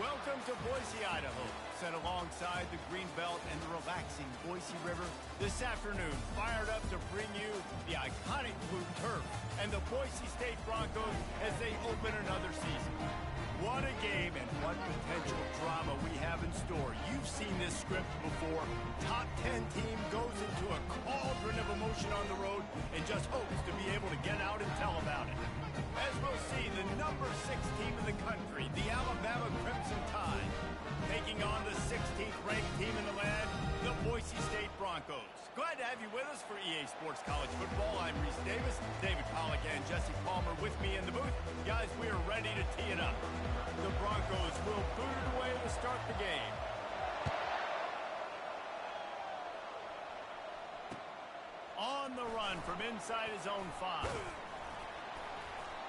Welcome to Boise, Idaho. Set alongside the Greenbelt and the relaxing Boise River, this afternoon fired up to bring you the iconic blue turf and the Boise State Broncos as they open another season. What a game and what potential drama we have in store. You've seen this script before. Top 10 team goes into a cauldron of emotion on the road and just hopes to be able to get out and tell about it. As we'll see, the number 6 team in the country, the Alabama Crimson Tide, taking on the 16th ranked team in the land, the Boise State Broncos. Glad to have you with us for EA Sports College Football. I'm Reese Davis, David Pollack and Jesse Palmer with me in the booth. Guys, we are ready to tee it up. The Broncos will boot it away to start the game. On the run from inside his own 5.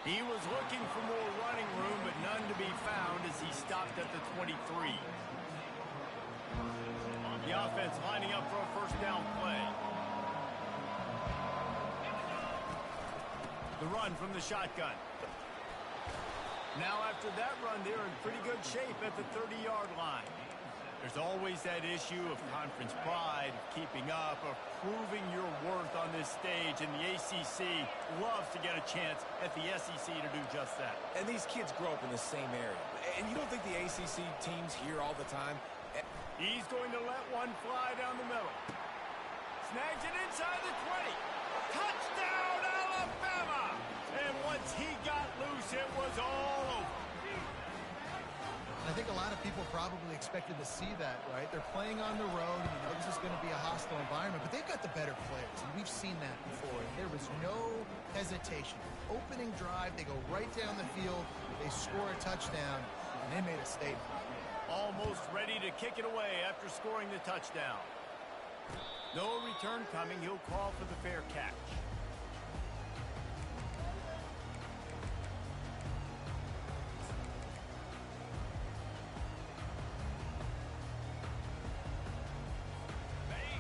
He was looking for more running room, but none to be found as he stopped at the 23. The offense lining up for a first down play. The run from the shotgun. Now after that run, they're in pretty good shape at the 30-yard line. There's always that issue of conference pride, keeping up, of proving your worth on this stage, and the ACC loves to get a chance at the SEC to do just that. And these kids grow up in the same area. And you don't think the ACC team's here all the time? He's going to let one fly down the middle. Snags it inside the 20. Touchdown, Alabama! And once he got loose, it was all over. I think a lot of people probably expected to see that, right? They're playing on the road, and you know this is going to be a hostile environment, but they've got the better players, and we've seen that before. There was no hesitation. Opening drive, they go right down the field, they score a touchdown, and they made a statement. Almost ready to kick it away after scoring the touchdown. No return coming. He'll call for the fair catch.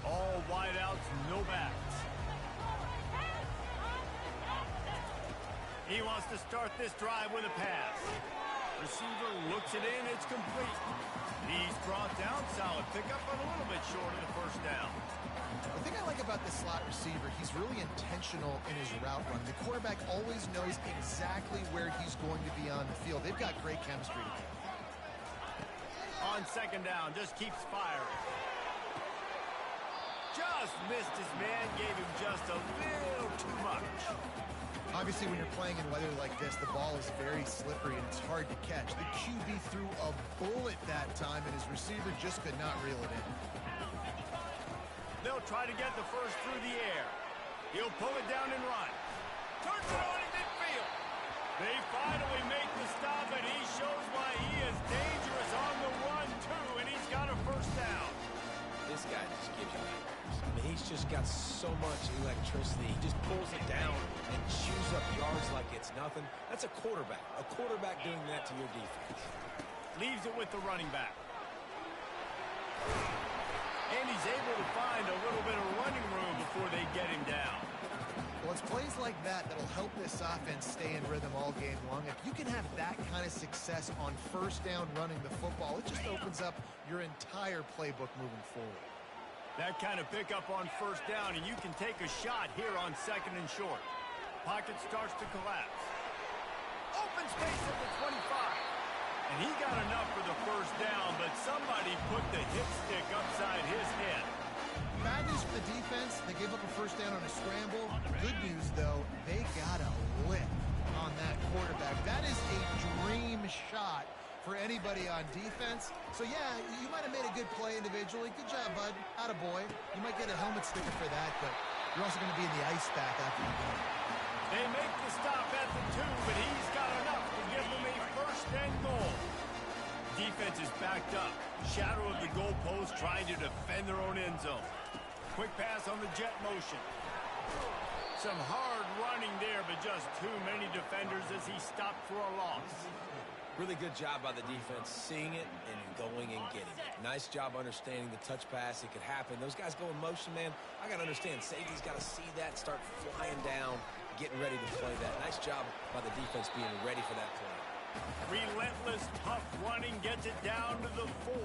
All wideouts, no backs. He wants to start this drive with a pass. Receiver looks it in, it's complete. He's brought down, solid pickup, but a little bit short of the first down. The thing I like about this slot receiver, he's really intentional in his route run. The quarterback always knows exactly where he's going to be on the field. They've got great chemistry together. On second down, just keeps firing. Just missed his man, gave him just a little too much. Obviously, when you're playing in weather like this, the ball is very slippery and it's hard to catch. The QB threw a bullet that time, and his receiver just could not reel it in. They'll try to get the first through the air. He'll pull it down and run. Turns it on in midfield. They finally make the stop, and he shows why he is dangerous on the run, too, and he's got a first down. This guy just gives you nightmares. I mean, he's just got so much electricity. He just pulls it down and chews up yards like it's nothing. That's a quarterback. A quarterback doing that to your defense. Leaves it with the running back. And he's able to find a little bit of running room before they get him down. Well, it's plays like that that'll help this offense stay in rhythm all game long. If you can have that kind of success on first down running the football, it just opens up your entire playbook moving forward. That kind of pickup on first down, and you can take a shot here on second and short. Pocket starts to collapse. Open space at the 25. And he got enough for the first down, but somebody put the hit stick upside his head. Bad news for the defense. They gave up a first down on a scramble. Good news, though, they got a lick on that quarterback. That is a dream shot for anybody on defense. So, yeah, you might have made a good play individually. Good job, bud. Attaboy. You might get a helmet sticker for that, but you're also going to be in the ice bath after the game. They make the stop at the 2, but he's got enough to give them a first and goal. Defense is backed up. Shadow of the goalpost trying to defend their own end zone. Quick pass on the jet motion. Some hard running there, but just too many defenders as he stopped for a loss. Really good job by the defense, seeing it and going and getting it. Nice job understanding the touch pass. It could happen. Those guys go in motion, man. I got to understand, safety's got to see that, start flying down, getting ready to play that. Nice job by the defense being ready for that play. Relentless, tough running gets it down to the 4.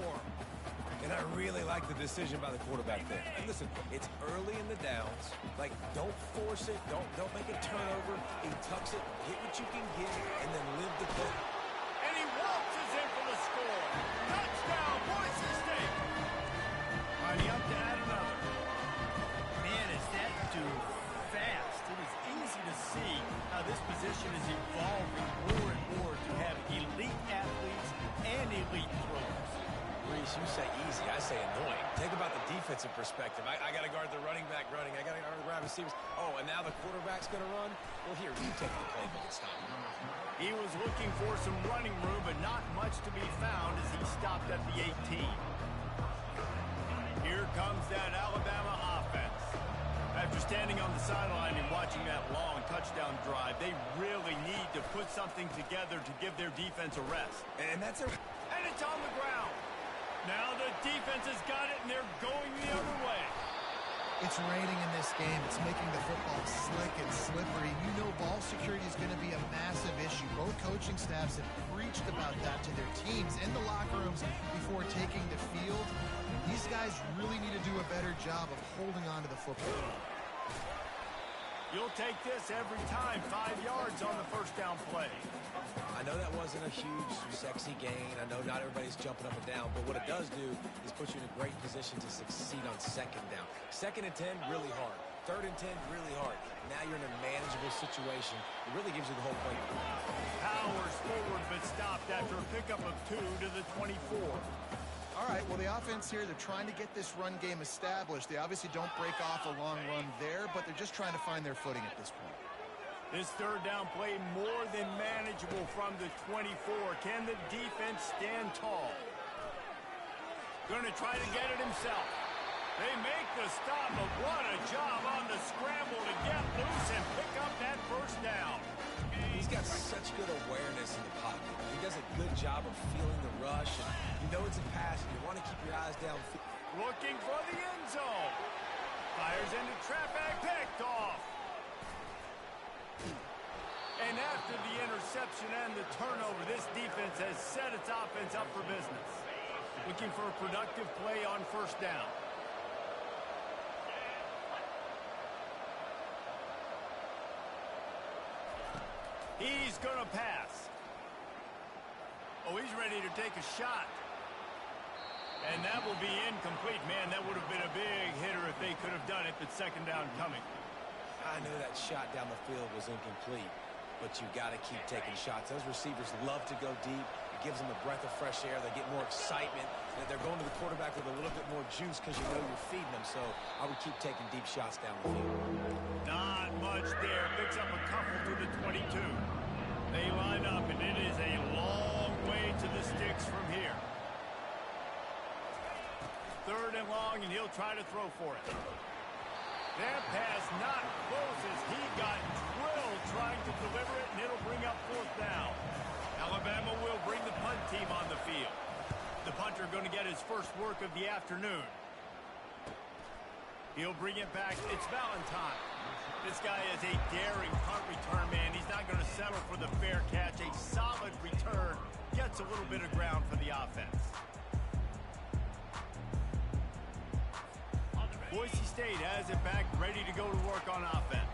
And I really like the decision by the quarterback there. And listen, it's early in the downs. Like, don't force it. Don't make a turnover. He tucks it, get what you can get, and then live the play. And he waltzes in for the score. Touchdown, Boise State. Lining up to add another. Man, is that dude fast. It is easy to see how this position is evolving more and more to have elite athletes and elite throwers. Reese, you say easy, I say annoying. Think about the defensive perspective. I got to guard the running back running. I got to guard the wide receivers. Oh, and now the quarterback's going to run? Well, here, you take the playbook and stop him. He was looking for some running room, but not much to be found as he stopped at the 18. Here comes that Alabama offense. After standing on the sideline and watching that long touchdown drive, they really need to put something together to give their defense a rest. And that's a... And it's on the ground. Now the defense has got it, and they're going the other way. It's raining in this game. It's making the football slick and slippery. You know ball security is going to be a massive issue. Both coaching staffs have preached about that to their teams in the locker rooms before taking the field. These guys really need to do a better job of holding on to the football. You'll take this every time. 5 yards on the first down play. I know that wasn't a huge, sexy gain. I know not everybody's jumping up and down, but what it does do is put you in a great position to succeed on second down. 2nd and 10, really hard. 3rd and 10, really hard. Now you're in a manageable situation. It really gives you the whole play. Powers forward, but stopped after a pickup of 2 to the 24. All right, well, the offense here, they're trying to get this run game established. They obviously don't break off a long run there, but they're just trying to find their footing at this point. This 3rd down play more than manageable from the 24. Can the defense stand tall? Going to try to get it himself. They make the stop, but what a job on the scramble to get loose and pick up that first down. He's got such good awareness in the pocket. He does a good job of feeling the rush, and you know it's a pass, and you want to keep your eyes down. Looking for the end zone. Fires into traffic, picked off. And after the interception and the turnover, this defense has set its offense up for business. Looking for a productive play on first down. He's going to pass. Oh, he's ready to take a shot. And that will be incomplete. Man, that would have been a big hitter if they could have done it, but 2nd down coming. I know that shot down the field was incomplete, but you got to keep taking shots. Those receivers love to go deep. It gives them a breath of fresh air. They get more excitement. They're going to the quarterback with a little bit more juice because you know you're feeding them. So I would keep taking deep shots down the field. Not much there. Picks up a couple to the 22. They line up, and it is a long way to the sticks from here. 3rd and long, and he'll try to throw for it. That pass not close as he got drilled trying to deliver it, and it'll bring up 4th down. Alabama will bring the punt team on the field. The punter going to get his first work of the afternoon. He'll bring it back. It's Valentine. This guy is a daring punt return man. He's not going to settle for the fair catch. A solid return. Gets a little bit of ground for the offense. Boise State has it back, ready to go to work on offense.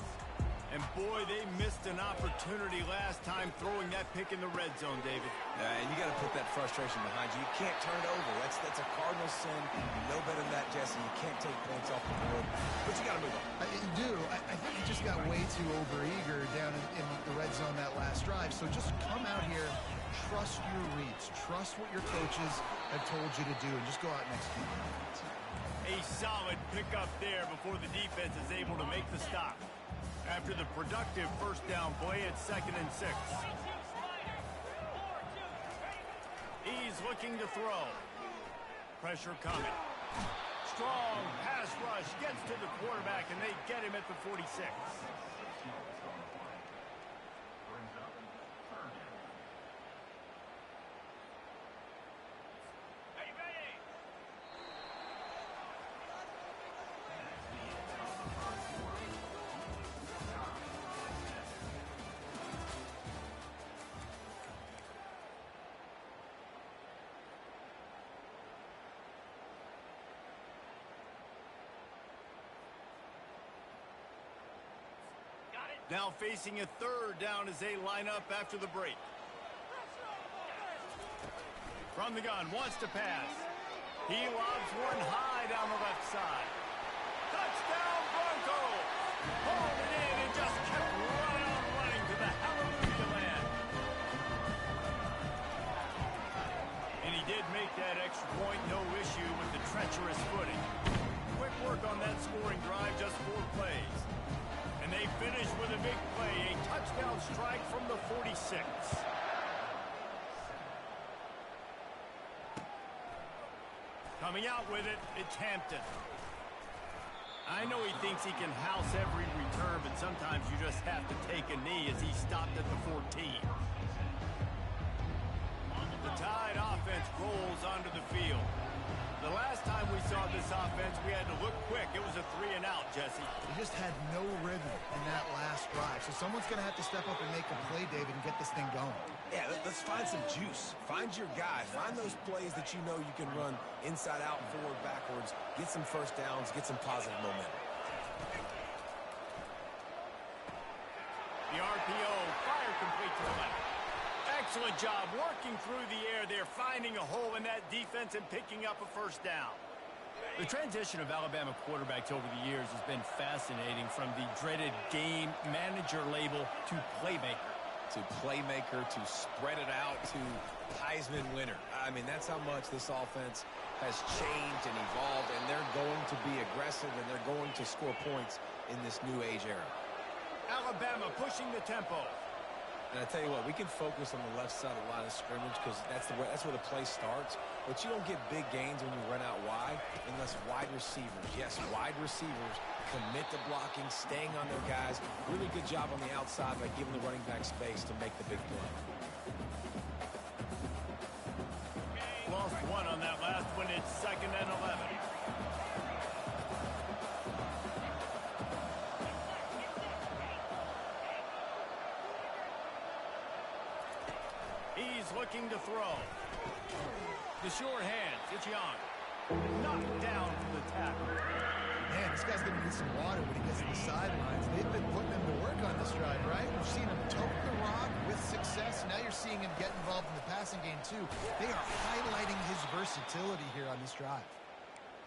And boy, they missed an opportunity last time throwing that pick in the red zone, David. And you got to put that frustration behind you. You can't turn it over. That's a cardinal sin. You know better than that, Jesse. You can't take points off the board. But you got to move on. You do. I think you just got way too overeager down in the red zone that last drive. So just come out here, trust your reads, trust what your coaches have told you to do, and just go out and execute. A solid pickup there before the defense is able to make the stop. After the productive first down play, it's 2nd and 6. He's looking to throw. Pressure coming. Strong pass rush gets to the quarterback, and they get him at the 46. Now facing a third down as they line up after the break. From the gun, wants to pass. He lobs one high down the left side. Touchdown Broncos! Hauled it in and just kept right on running to the hallelujah land. And he did make that extra point, no issue with the treacherous footing. Quick work on that scoring drive, just 4 plays. And they finish with a big play, a touchdown strike from the 46. Coming out with it, it's Hampton. I know he thinks he can house every return, but sometimes you just have to take a knee as he stopped at the 14. The Tide offense rolls onto the field. The last time we saw this offense, we had to look quick. It was a 3-and-out, Jesse. They just had no rhythm in that last drive. So someone's going to have to step up and make a play, David, and get this thing going. Yeah, let's find some juice. Find your guy. Find those plays that you know you can run inside out, forward, backwards. Get some first downs. Get some positive momentum. The RPO, fire complete to the left. Excellent job working through the air there, finding a hole in that defense and picking up a first down. The transition of Alabama quarterbacks over the years has been fascinating, from the dreaded game manager label to playmaker. To spread it out, to Heisman winner. I mean, that's how much this offense has changed and evolved, and they're going to be aggressive, and they're going to score points in this new age era. Alabama pushing the tempo. And I tell you what, we can focus on the left side of the line of scrimmage because that's where the play starts. But you don't get big gains when you run out wide unless wide receivers, yes, wide receivers, commit to blocking, staying on their guys. Really good job on the outside by giving the running back space to make the big play. Lost one on that last one. It's 2nd and 11. He's looking to throw. The short hands. It's Young. Knocked down from the tackle. Man, this guy's going to need some water when he gets to the sidelines. They've been putting him to work on this drive, right? We've seen him tote the rock with success. Now you're seeing him get involved in the passing game, too. They are highlighting his versatility here on this drive.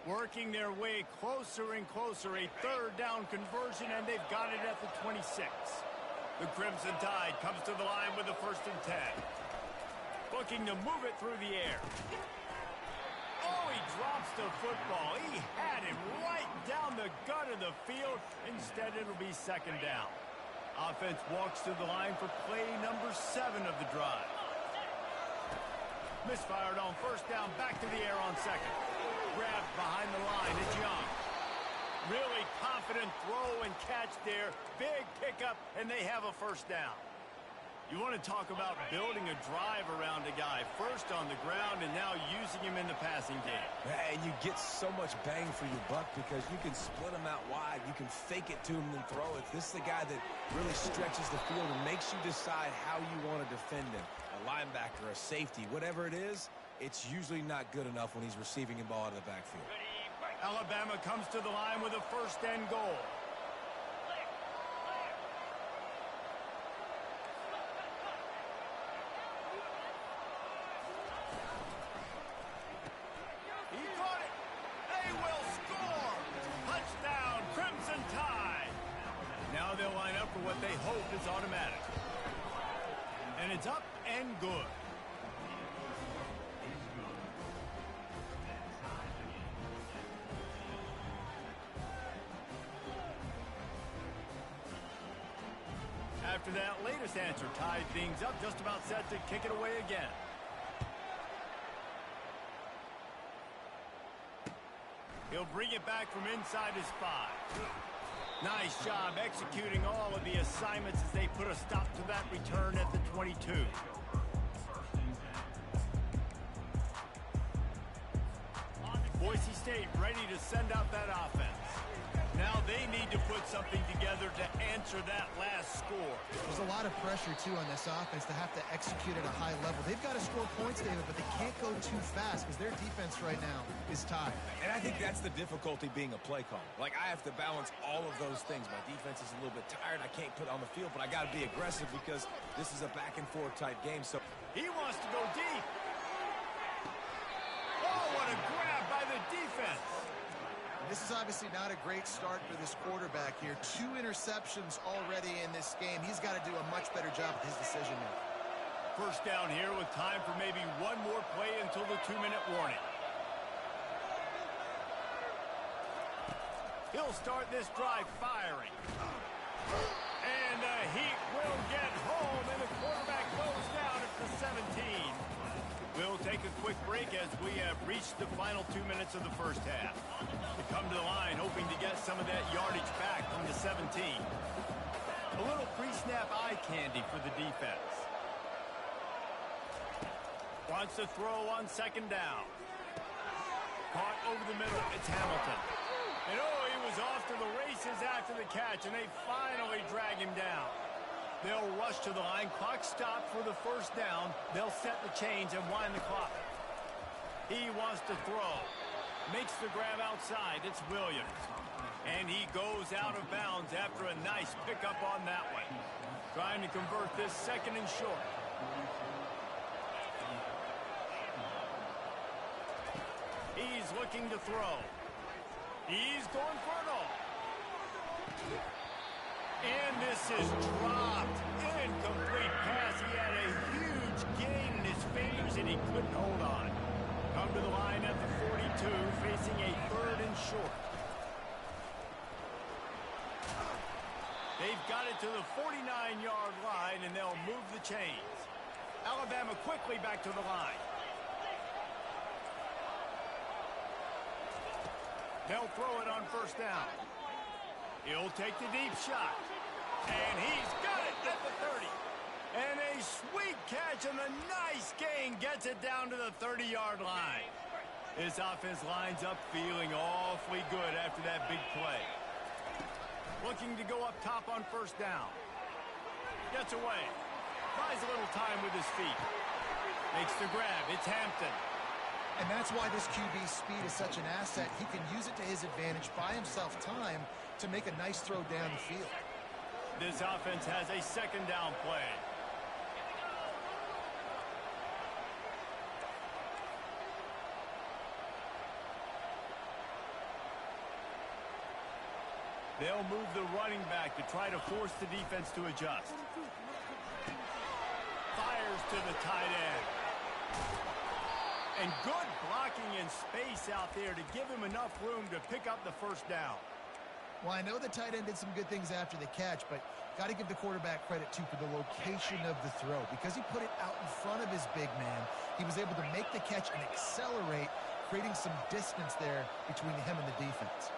Working their way closer and closer. A 3rd down conversion, and they've got it at the 26. The Crimson Tide comes to the line with a 1st and 10. Looking to move it through the air. Oh, he drops the football. He had him right down the gut of the field. Instead, it'll be 2nd down. Offense walks to the line for play number 7 of the drive. Misfired on 1st down, back to the air on 2nd. Grabbed behind the line, it's Young. Really confident throw and catch there. Big pickup, and they have a 1st down. You want to talk about building a drive around a guy, first on the ground and now using him in the passing game. And you get so much bang for your buck because you can split him out wide. You can fake it to him and throw it. This is the guy that really stretches the field and makes you decide how you want to defend him. A linebacker, a safety, whatever it is, it's usually not good enough when he's receiving the ball out of the backfield. Alabama comes to the line with a 1st and goal. They'll line up for what they hope is automatic. And it's up and good. After that latest answer tied things up, just about set to kick it away again. He'll bring it back from inside his 5. Nice job executing all of the assignments as they put a stop to that return at the 22. Boise State ready to send out that offense. Now they need to put something together to answer that last score. There's a lot of pressure, too, on this offense to have to execute at a high level. They've got to score points, David, but they can't go too fast because their defense right now is tied. And I think that's the difficulty being a play caller. Like, I have to balance all of those things. My defense is a little bit tired. I can't put it on the field, but I got to be aggressive because this is a back-and-forth type game. So he wants to go deep. Oh, what a grab by the defense. This is obviously not a great start for this quarterback here. 2 interceptions already in this game. He's got to do a much better job with his decision-making. First down here with time for maybe one more play until the 2-minute warning. He'll start this drive firing. And the Heat will get home, and the quarterback goes down at the 17. We'll take a quick break as we have reached the final 2 minutes of the first half. We come to the line hoping to get some of that yardage back from the 17. A little pre-snap eye candy for the defense. Wants to throw on second down. Caught over the middle. It's Hamilton. And oh, he was off to the races after the catch, and they finally drag him down. They'll rush to the line. Clock stopped for the first down. They'll set the chains and wind the clock. He wants to throw. Makes the grab outside. It's Williams. And he goes out of bounds after a nice pickup on that one. Trying to convert this second and short. He's looking to throw. He's going for it all. And this is dropped. Incomplete pass. He had a huge gain in his fingers and he couldn't hold on. Come to the line at the 42, facing a 3rd and short. They've got it to the 49-yard line, and they'll move the chains. Alabama quickly back to the line. They'll throw it on first down. He'll take the deep shot. And he's got it at the 30. And a sweet catch and a nice gain gets it down to the 30-yard line. This offense lines up feeling awfully good after that big play. Looking to go up top on first down. Gets away. Buys a little time with his feet. Makes the grab. It's Hampton. And that's why this QB's speed is such an asset. He can use it to his advantage, buy himself time to make a nice throw down the field. This offense has a second down play. They'll move the running back to try to force the defense to adjust. Fires to the tight end. And good blocking in space out there to give him enough room to pick up the first down. Well, I know the tight end did some good things after the catch, but got to give the quarterback credit, too, for the location of the throw. Because he put it out in front of his big man, he was able to make the catch and accelerate, creating some distance there between him and the defense.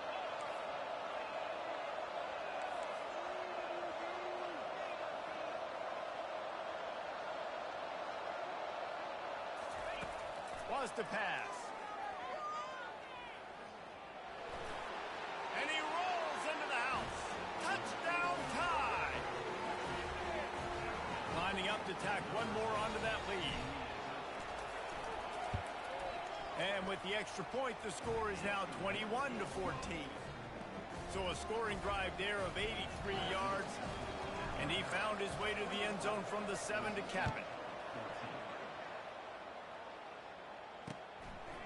Was to pass. And he rolls into the house. Touchdown tie. Lining up to tack one more onto that lead. And with the extra point, the score is now 21-14. So a scoring drive there of 83 yards. And he found his way to the end zone from the 7 to cap it.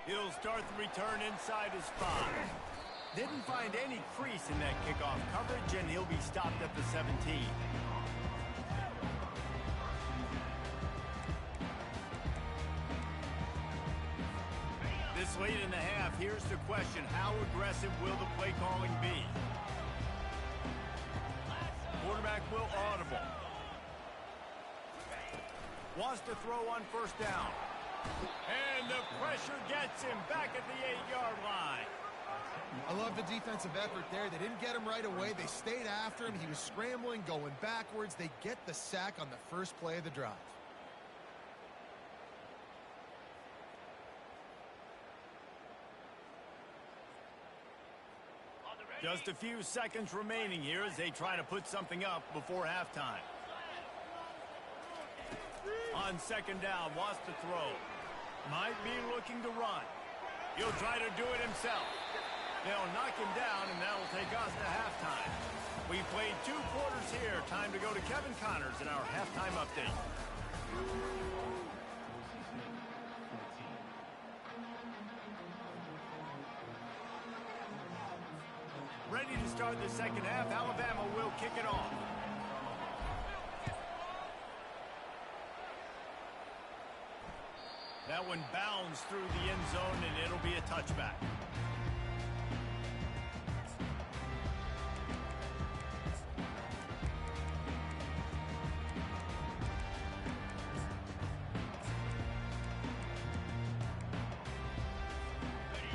He'll start the return inside his 5. Didn't find any crease in that kickoff coverage, and he'll be stopped at the 17. This late in the half, here's the question. How aggressive will the play calling be? Quarterback will audible. Wants to throw on first down. And the pressure gets him back at the 8-yard line. I love the defensive effort there. They didn't get him right away. They stayed after him. He was scrambling, going backwards. They get the sack on the first play of the drive. Just a few seconds remaining here as they try to put something up before halftime. On second down, wants to throw. Might be looking to run. He'll try to do it himself. They'll knock him down, and that will take us to halftime. We played 2 quarters here. Time to go to Kevin Connors in our halftime update. Ready to start the second half. Alabama will kick it off. That one bounds through the end zone, and it'll be a touchback.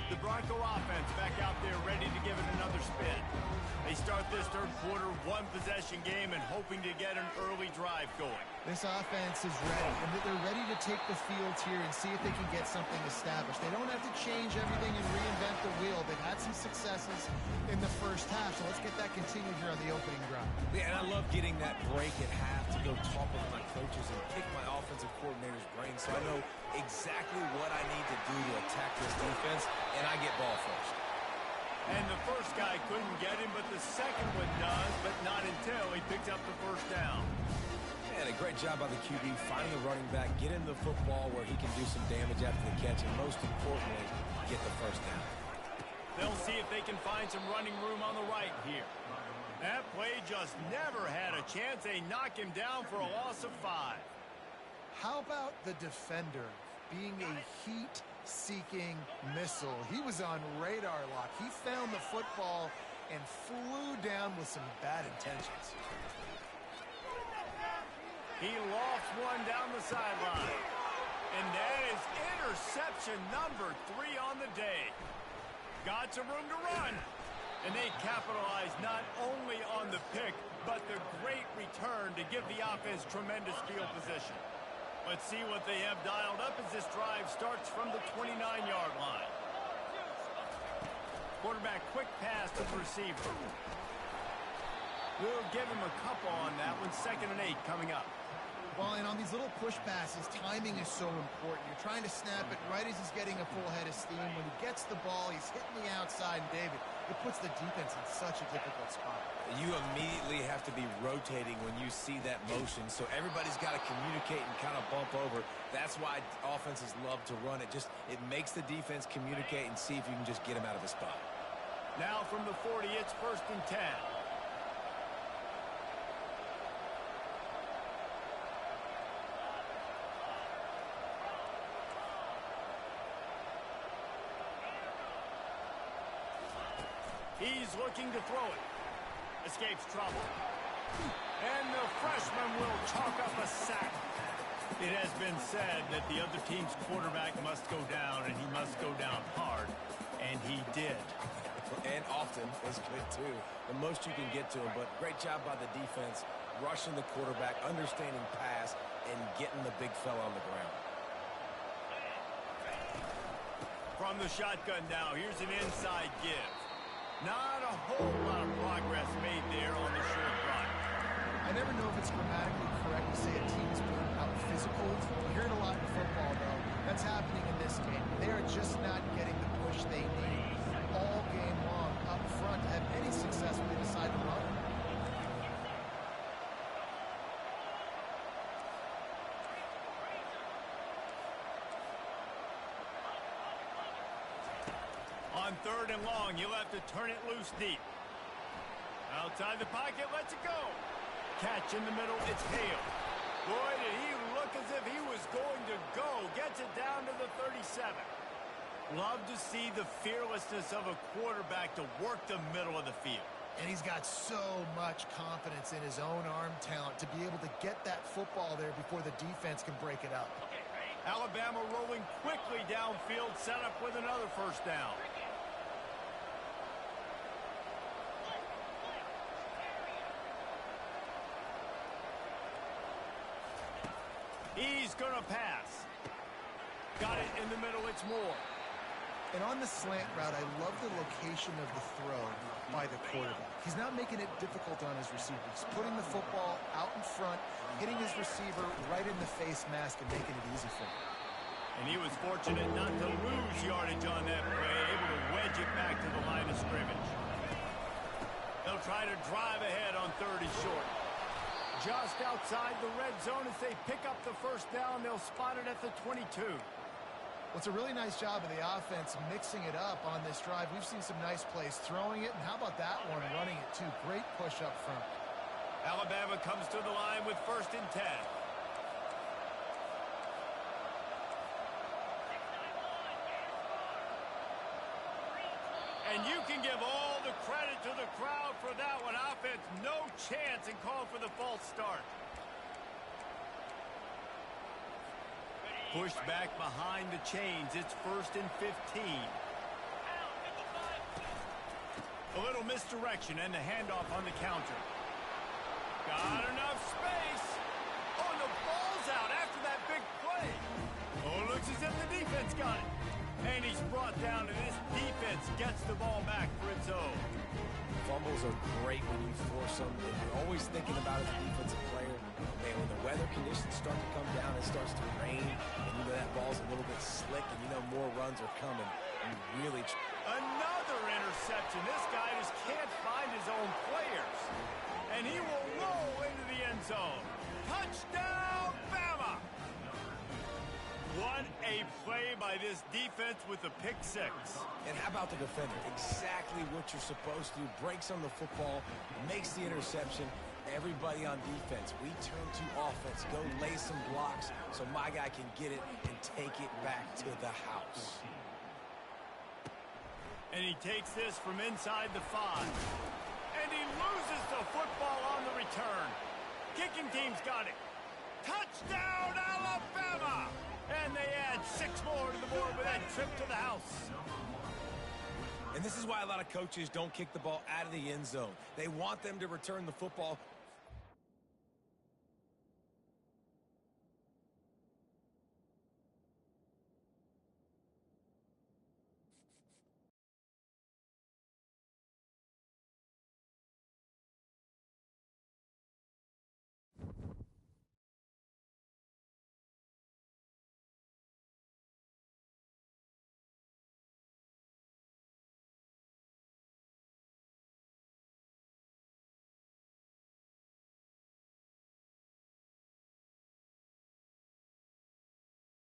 The Bronco offense back out there ready to give it another spin. They start this third quarter, 1-possession game, and hoping to get an early drive going. This offense is ready, and they're ready to take the field here and see if they can get something established. They don't have to change everything and reinvent the wheel. They've had some successes in the first half, so let's get that continued here on the opening drive. Yeah, and I love getting that break at half to go talk with my coaches and pick my offensive coordinator's brain so I know exactly what I need to do to attack this defense, and I get ball first. And the first guy couldn't get him, but the second one does, but not until he picked up the first down. And a great job by the QB finding the running back, get him the football where he can do some damage after the catch, and most importantly, get the first down. They'll see if they can find some running room on the right here. That play just never had a chance. They knock him down for a loss of 5. How about the defender being a heat-seeking missile? He was on radar lock. He found the football and flew down with some bad intentions. He lofts one down the sideline. And that is interception number 3 on the day. Got some room to run. And they capitalize not only on the pick, but the great return to give the offense tremendous field position. Let's see what they have dialed up as this drive starts from the 29-yard line. Quarterback quick pass to the receiver. We'll give him a couple on that one. 2nd and 8 coming up. Well, and on these little push passes, timing is so important. You're trying to snap it right as he's getting a full head of steam. When he gets the ball, he's hitting the outside, and David, it puts the defense in such a difficult spot. You immediately have to be rotating when you see that motion, so everybody's got to communicate and kind of bump over. That's why offenses love to run it. It makes the defense communicate and see if you can just get him out of a spot. Now from the 40, it's 1st and 10. He's looking to throw it. Escapes trouble. And the freshman will chalk up a sack. It has been said that the other team's quarterback must go down, and he must go down hard. And he did. And often is good, too. The most you can get to him, but great job by the defense, rushing the quarterback, understanding pass, and getting the big fella on the ground. From the shotgun now, here's an inside give. Not a whole lot of progress made there on the short run. I never know if it's grammatically correct to say a team's being out physical. You hear it a lot in football, though. That's happening in this game. They are just not getting the push they need all game long up front to have any success when they decide to run. On 3rd and long, you'll have to turn it loose deep. Outside the pocket, lets it go. Catch in the middle, it's Hale. Boy, did he look as if he was going to go. Gets it down to the 37. Love to see the fearlessness of a quarterback to work the middle of the field. And he's got so much confidence in his own arm talent to be able to get that football there before the defense can break it up. Alabama rolling quickly downfield, set up with another first down. He's going to pass. Got it in the middle, it's Moore. And on the slant route, I love the location of the throw by the quarterback. He's not making it difficult on his receiver. He's putting the football out in front, hitting his receiver right in the face mask and making it easy for him. And he was fortunate not to lose yardage on that play, able to wedge it back to the line of scrimmage. They'll try to drive ahead on 3rd and short. Just outside the red zone as they pick up the first down. They'll spot it at the 22. Well, it's a really nice job of the offense mixing it up on this drive. We've seen some nice plays throwing it, and how about that one running it too? Great push up front. Alabama comes to the line with 1st and 10. And you can give all the credit to the crowd for that one. Offense, no chance, and call for the false start. Pushed back behind the chains. It's 1st and 15. A little misdirection and the handoff on the counter. Got enough space. Oh, and the ball's out after that big play. Oh, looks as if the defense got it. And he's brought down, and this defense gets the ball back for its own. Fumbles are great when you force them, and you're always thinking about it as a defensive player. Man, when the weather conditions start to come down, it starts to rain, and you know that ball's a little bit slick, and you know more runs are coming. You really... Another interception. This guy just can't find his own players. And he will roll into the end zone. Touchdown, Bama! What a play by this defense with the pick six. And how about the defender? Exactly what you're supposed to do. Breaks on the football, makes the interception. Everybody on defense, we turn to offense. Go lay some blocks so my guy can get it and take it back to the house. And he takes this from inside the 5. And he loses the football on the return. Kicking team's got it. Touchdown, Alabama! And they add 6 more to the board with that trip to the house. And this is why a lot of coaches don't kick the ball out of the end zone. They want them to return the football